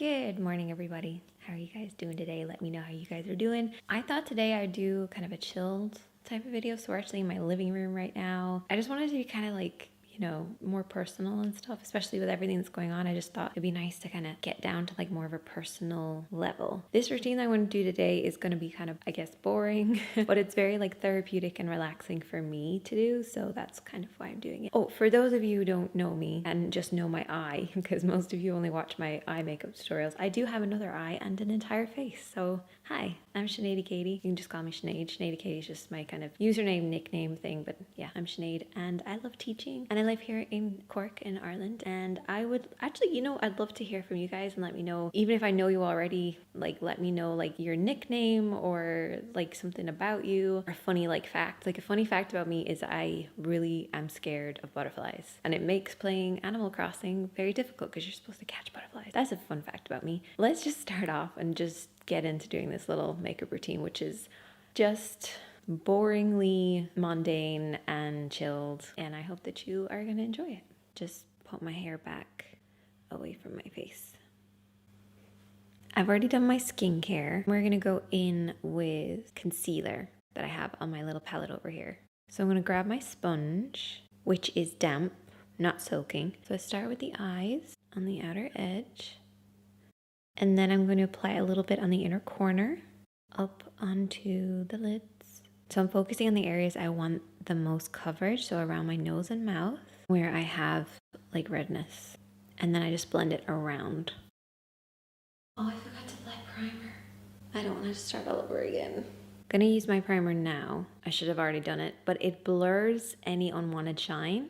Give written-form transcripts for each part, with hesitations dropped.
Good morning, everybody. How are you guys doing today? Let me know how you guys are doing. I thought today I'd do kind of a chilled type of video. So we're actually in my living room right now. I just wanted to be kind of like, more personal and stuff, especially with everything that's going on. I just thought it'd be nice to kind of get down to like more of a personal level. This routine I want to do today is going to be kind of, I guess, boring, but it's very like therapeutic and relaxing for me to do. So that's kind of why I'm doing it. Oh, for those of you who don't know me and just know my eye, because most of you only watch my eye makeup tutorials, I do have another eye and an entire face. So hi, I'm Sinead Katie. You can just call me Sinead. Sinead Katie is just my kind of username, nickname thing, but yeah, I'm Sinead and I love teaching and I live here in Cork in Ireland, and I would actually, I'd love to hear from you guys and let me know, even if I know you already, like let me know like your nickname or like something about you or funny like fact. Like a funny fact about me is I really am scared of butterflies, and it makes playing Animal Crossing very difficult because you're supposed to catch butterflies. That's a fun fact about me. Let's just start off and just get into doing this little makeup routine, which is just boringly mundane and chilled, and I hope that you are gonna enjoy it. Just put my hair back away from my face. I've already done my skincare. We're gonna go in with concealer that I have on my little palette over here. So I'm gonna grab my sponge, which is damp, not soaking. So I start with the eyes on the outer edge, and then I'm going to apply a little bit on the inner corner up onto the lids. So I'm focusing on the areas I want the most coverage, so around my nose and mouth where I have like redness, and then I just blend it around. Oh, I forgot to apply primer. I don't want to start all over again. I'm gonna use my primer now. I should have already done it, but it blurs any unwanted shine.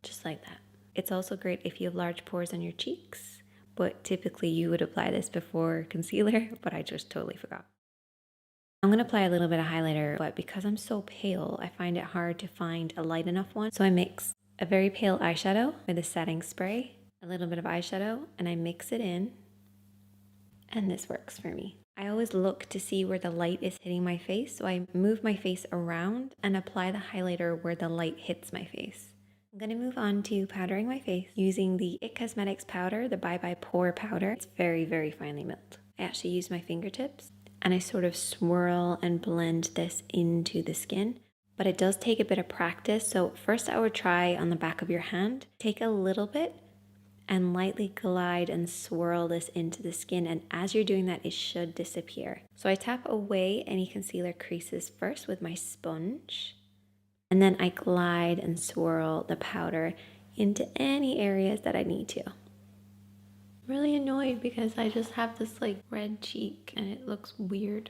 Just like that. It's also great if you have large pores on your cheeks, but typically you would apply this before concealer, but I just totally forgot. I'm going to apply a little bit of highlighter, but because I'm so pale, I find it hard to find a light enough one. So I mix a very pale eyeshadow with a setting spray, a little bit of eyeshadow, and I mix it in, and this works for me. I always look to see where the light is hitting my face, so I move my face around and apply the highlighter where the light hits my face. I'm going to move on to powdering my face using the IT Cosmetics powder, the Bye Bye Pore powder. It's very, very finely milled. I actually use my fingertips and I sort of swirl and blend this into the skin, but it does take a bit of practice. So first I would try on the back of your hand, take a little bit and lightly glide and swirl this into the skin, and as you're doing that, it should disappear. So I tap away any concealer creases first with my sponge, and then I glide and swirl the powder into any areas that I need to. I'm really annoyed because I just have this like red cheek and it looks weird.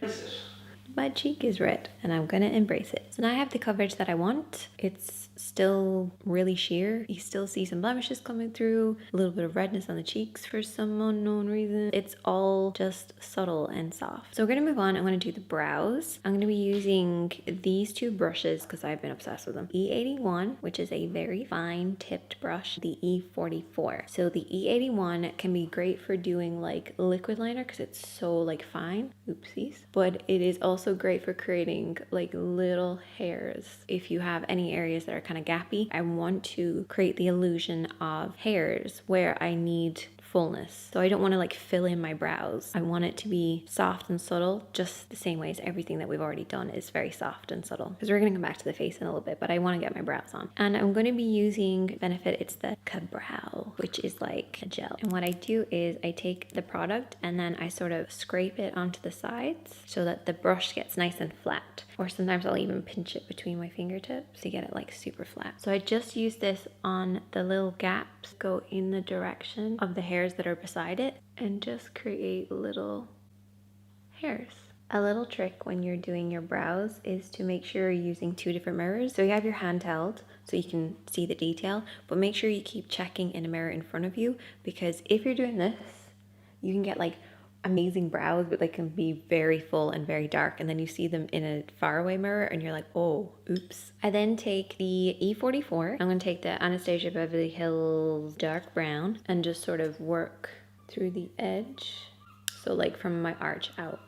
My cheek is red and I'm gonna embrace it. So now I have the coverage that I want. It's still really sheer. You still see some blemishes coming through, a little bit of redness on the cheeks for some unknown reason. It's all just subtle and soft. So we're gonna move on. I'm gonna do the brows. I'm gonna be using these two brushes because I've been obsessed with them. E81, which is a very fine tipped brush, the E44. So the E81 can be great for doing like liquid liner because it's so like fine. Oopsies. But it is also great for creating like little hairs. If you have any areas that are kind of gappy, I want to create the illusion of hairs where I need fullness. So I don't want to like fill in my brows. I want it to be soft and subtle, just the same way as everything that we've already done is very soft and subtle. Because we're going to come back to the face in a little bit, but I want to get my brows on. And I'm going to be using Benefit, it's the Ka-Brow, which is like a gel. And what I do is I take the product and then I sort of scrape it onto the sides so that the brush gets nice and flat. Or sometimes I'll even pinch it between my fingertips to get it like super flat. So I just use this on the little gaps, go in the direction of the hair that are beside it, and just create little hairs. A little trick when you're doing your brows is to make sure you're using two different mirrors. So you have your hand held so you can see the detail, but make sure you keep checking in a mirror in front of you, because if you're doing this, you can get like amazing brows, but they can be very full and very dark, and then you see them in a faraway mirror and you're like, oh, oops. I then take the E44. I'm going to take the Anastasia Beverly Hills dark brown and just sort of work through the edge, so like from my arch out.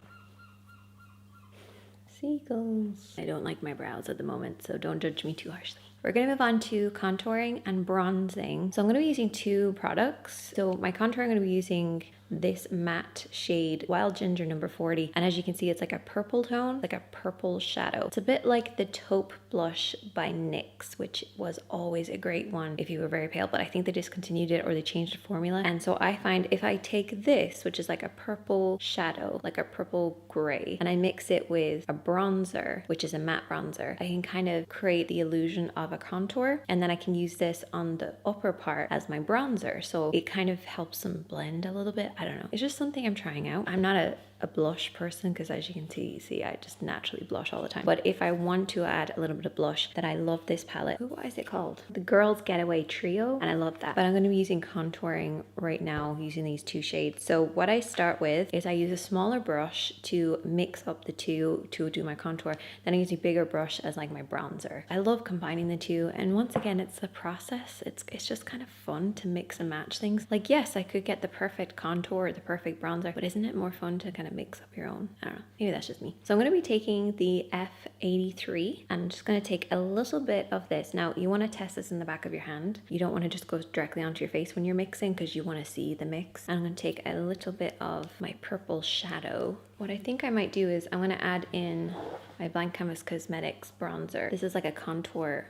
Seagulls. I don't like my brows at the moment, so don't judge me too harshly. We're gonna move on to contouring and bronzing. So I'm gonna be using two products. So my contour, I'm gonna be using this matte shade Wild Ginger number 40, and as you can see, it's like a purple tone, like a purple shadow. It's a bit like the taupe blush by NYX, which was always a great one if you were very pale, but I think they discontinued it or they changed the formula. And so I find if I take this, which is like a purple shadow, like a purple gray, and I mix it with a bronzer, which is a matte bronzer, I can kind of create the illusion of a contour, and then I can use this on the upper part as my bronzer, so it kind of helps them blend a little bit. I don't know. It's just something I'm trying out. I'm not a blush person because, as you can see, I just naturally blush all the time. But if I want to add a little bit of blush, then I love this palette. What is it called? The Girls Getaway Trio, and I love that. But I'm going to be using contouring right now using these two shades. So what I start with is I use a smaller brush to mix up the two to do my contour. Then I use a bigger brush as like my bronzer. I love combining the two, and once again, it's the process. It's just kind of fun to mix and match things. Like, yes, I could get the perfect contour or the perfect bronzer, but isn't it more fun to kind of mix up your own? I don't know, maybe that's just me. So I'm going to be taking the F83, and I'm just going to take a little bit of this. Now you want to test this in the back of your hand. You don't want to just go directly onto your face when you're mixing because you want to see the mix. And I'm going to take a little bit of my purple shadow. What I think I might do is I'm going to add in my Blank Canvas Cosmetics bronzer. This is like a contour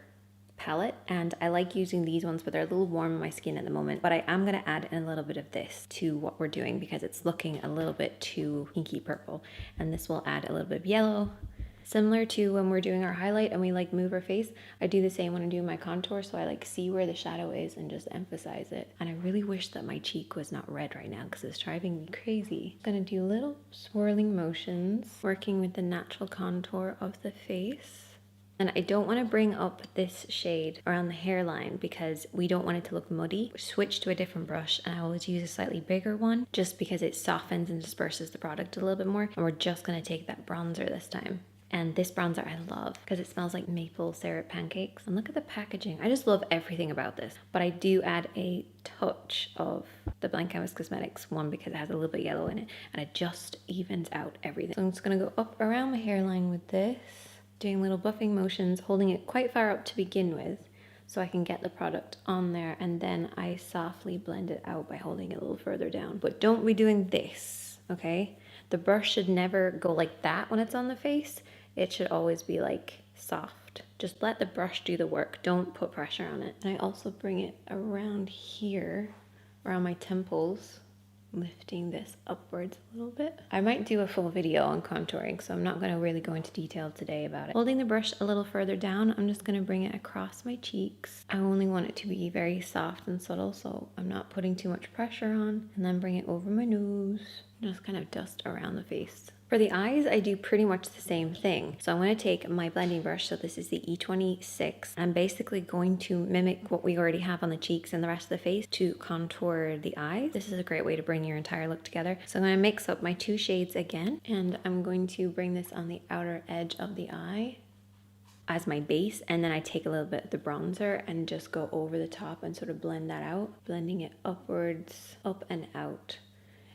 palette, and I like using these ones, but they're a little warm on my skin at the moment. But I am going to add in a little bit of this to what we're doing because it's looking a little bit too pinky purple, and this will add a little bit of yellow. Similar to when we're doing our highlight and we like move our face, I do the same when I'm doing my contour, so I like see where the shadow is and just emphasize it. And I really wish that my cheek was not red right now because it's driving me crazy. I'm gonna do little swirling motions, working with the natural contour of the face. And I don't want to bring up this shade around the hairline because we don't want it to look muddy. Switch to a different brush, and I always use a slightly bigger one just because it softens and disperses the product a little bit more. And we're just going to take that bronzer this time. And this bronzer I love because it smells like maple syrup pancakes. And look at the packaging. I just love everything about this. But I do add a touch of the Blank Canvas Cosmetics one because it has a little bit of yellow in it, and it just evens out everything. So I'm just going to go up around my hairline with this, doing little buffing motions, holding it quite far up to begin with so I can get the product on there, and then I softly blend it out by holding it a little further down. But don't be doing this, okay? The brush should never go like that when it's on the face. It should always be like soft. Just let the brush do the work. Don't put pressure on it. And I also bring it around here, around my temples, lifting this upwards a little bit. I might do a full video on contouring, so I'm not going to really go into detail today about it. Holding the brush a little further down, I'm just going to bring it across my cheeks. I only want it to be very soft and subtle, so I'm not putting too much pressure on. And then bring it over my nose. Just kind of dust around the face. For the eyes, I do pretty much the same thing. So I'm going to take my blending brush, so this is the E26. I'm basically going to mimic what we already have on the cheeks and the rest of the face to contour the eyes. This is a great way to bring your entire look together. So I'm going to mix up my two shades again, and I'm going to bring this on the outer edge of the eye as my base, and then I take a little bit of the bronzer and just go over the top and sort of blend that out, blending it upwards, up and out.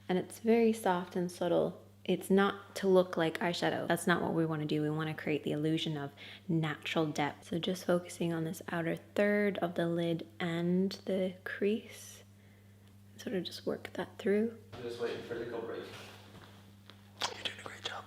And it's very soft and subtle. It's not to look like eyeshadow. That's not what we want to do. We want to create the illusion of natural depth. So just focusing on this outer third of the lid and the crease. Sort of just work that through. I'm just waiting for the go break. You're doing a great job.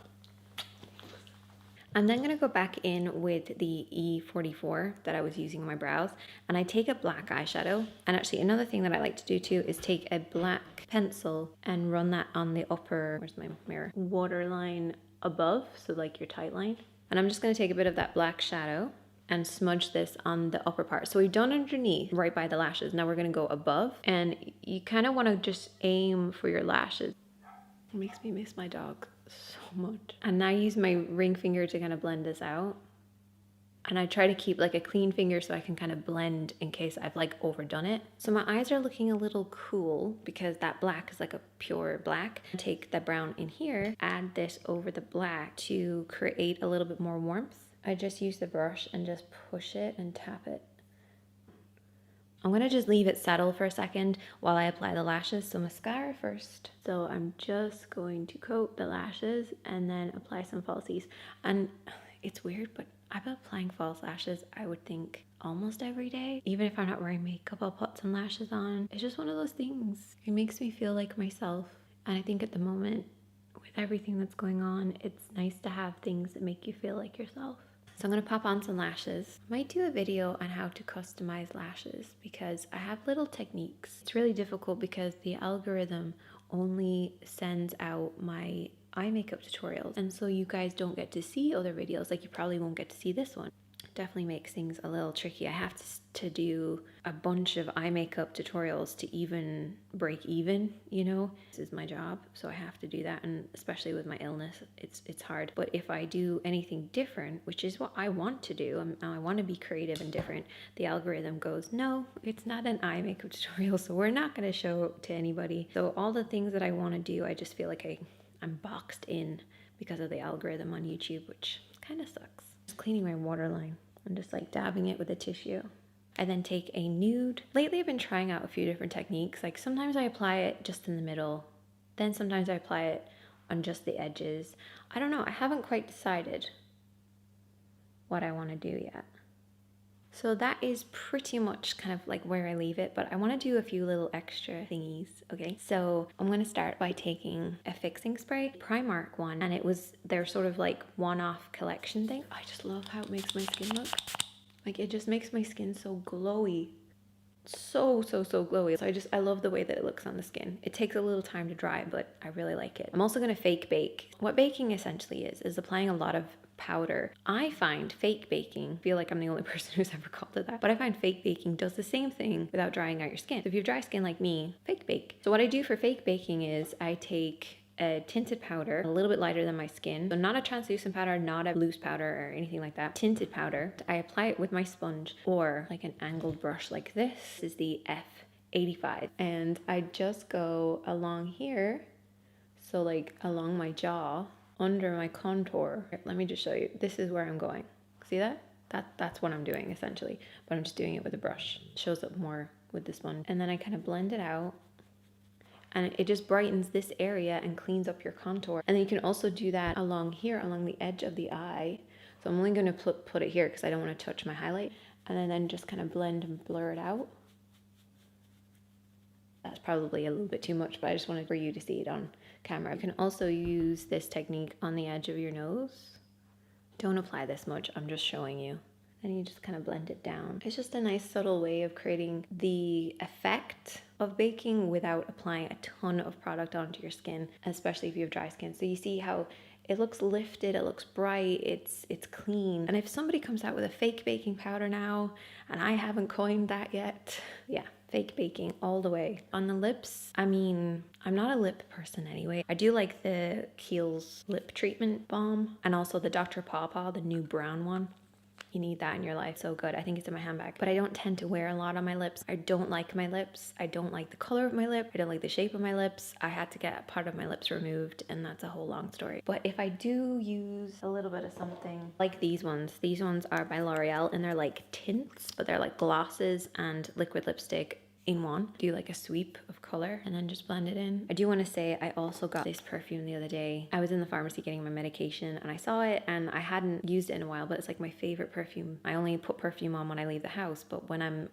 I'm then going to go back in with the E44 that I was using on my brows, and I take a black eyeshadow. And actually another thing that I like to do too is take a black pencil and run that on the upper, where's my mirror, waterline above, so like your tight line. And I'm just going to take a bit of that black shadow and smudge this on the upper part. So we've done underneath, right by the lashes. Now we're going to go above, and you kind of want to just aim for your lashes. It makes me miss my dog so much. And now I use my ring finger to kind of blend this out. And I try to keep like a clean finger so I can kind of blend in case I've like overdone it. So my eyes are looking a little cool because that black is like a pure black. Take the brown in here, add this over the black to create a little bit more warmth. I just use the brush and just push it and tap it. I'm gonna just leave it settle for a second while I apply the lashes. So mascara first. So I'm just going to coat the lashes and then apply some falsies. And it's weird, but I've been applying false lashes, I would think, almost every day. Even if I'm not wearing makeup, I'll put some lashes on. It's just one of those things. It makes me feel like myself. And I think at the moment, with everything that's going on, it's nice to have things that make you feel like yourself. So I'm gonna pop on some lashes. I might do a video on how to customize lashes because I have little techniques. It's really difficult because the algorithm only sends out my eye makeup tutorials, and so you guys don't get to see other videos. Like, you probably won't get to see this one. Definitely makes things a little tricky. I have to do a bunch of eye makeup tutorials to even break even, you know? This is my job, so I have to do that, and especially with my illness, it's hard. But if I do anything different, which is what I want to do, I want to be creative and different, the algorithm goes, no, it's not an eye makeup tutorial, so we're not going to show it to anybody. So all the things that I want to do, I just feel like I'm boxed in because of the algorithm on YouTube, which kind of sucks. Just cleaning my waterline. I'm just like dabbing it with a tissue. I then take a nude. Lately I've been trying out a few different techniques. Like, sometimes I apply it just in the middle. Then sometimes I apply it on just the edges. I don't know. I haven't quite decided what I want to do yet. So that is pretty much kind of like where I leave it, but I want to do a few little extra thingies, okay? So I'm going to start by taking a fixing spray, Primark one, and they're sort of like one-off collection thing. I just love how it makes my skin look. Like, it just makes my skin so glowy. So glowy. So I love the way that it looks on the skin. It takes a little time to dry, but I really like it. I'm also going to fake bake. What baking essentially is applying a lot of powder. I find fake baking, I feel like I'm the only person who's ever called it that, but I find fake baking does the same thing without drying out your skin. So if you have dry skin like me, fake bake. So what I do for fake baking is I take a tinted powder, a little bit lighter than my skin. So not a translucent powder, not a loose powder or anything like that. Tinted powder. I apply it with my sponge or like an angled brush like this. This is the F85. And I just go along here. So like along my jaw, under my contour. Let me just show you. This is where I'm going. See that? That's what I'm doing essentially. But I'm just doing it with a brush. It shows up more with the sponge. And then I kind of blend it out. And it just brightens this area and cleans up your contour. And then you can also do that along here, along the edge of the eye. So I'm only going to put it here because I don't want to touch my highlight. And then just kind of blend and blur it out. That's probably a little bit too much, but I just wanted for you to see it on camera. You can also use this technique on the edge of your nose. Don't apply this much, I'm just showing you. And you just kind of blend it down. It's just a nice subtle way of creating the effect of baking without applying a ton of product onto your skin, especially if you have dry skin. So you see how it looks lifted, it looks bright, it's clean. And if somebody comes out with a fake baking powder now, and I haven't coined that yet, yeah, fake baking all the way. On the lips, I mean, I'm not a lip person anyway. I do like the Kiehl's lip treatment balm, and also the Dr. Pawpaw, the new brown one. You need that in your life. So good. I think it's in my handbag. But I don't tend to wear a lot on my lips. I don't like my lips. I don't like the color of my lip. I don't like the shape of my lips. I had to get part of my lips removed, and that's a whole long story. But if I do use a little bit of something like these ones are by L'Oreal, and they're like tints, but they're like glosses and liquid lipstick in one. Do like a sweep of color and then just blend it in. I do want to say I also got this perfume the other day. I was in the pharmacy getting my medication and I saw it, and I hadn't used it in a while, but it's like my favorite perfume. I only put perfume on when I leave the house, but when I'm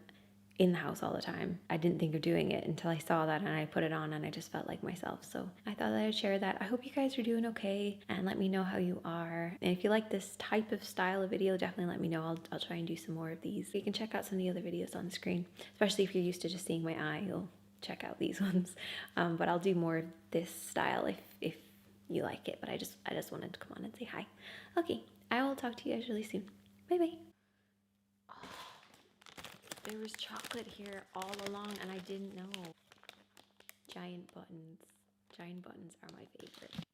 in the house all the time, I didn't think of doing it until I saw that and I put it on, and I just felt like myself. So I thought that I'd share that. I hope you guys are doing okay, and let me know how you are. And if you like this type of style of video, definitely let me know. I'll try and do some more of these. You can check out some of the other videos on the screen, especially if you're used to just seeing my eye. You'll check out these ones. But I'll do more of this style if you like it. But I just wanted to come on and say hi. Okay, I will talk to you guys really soon. Bye bye. There was chocolate here all along and I didn't know. Giant buttons. Giant buttons are my favorite.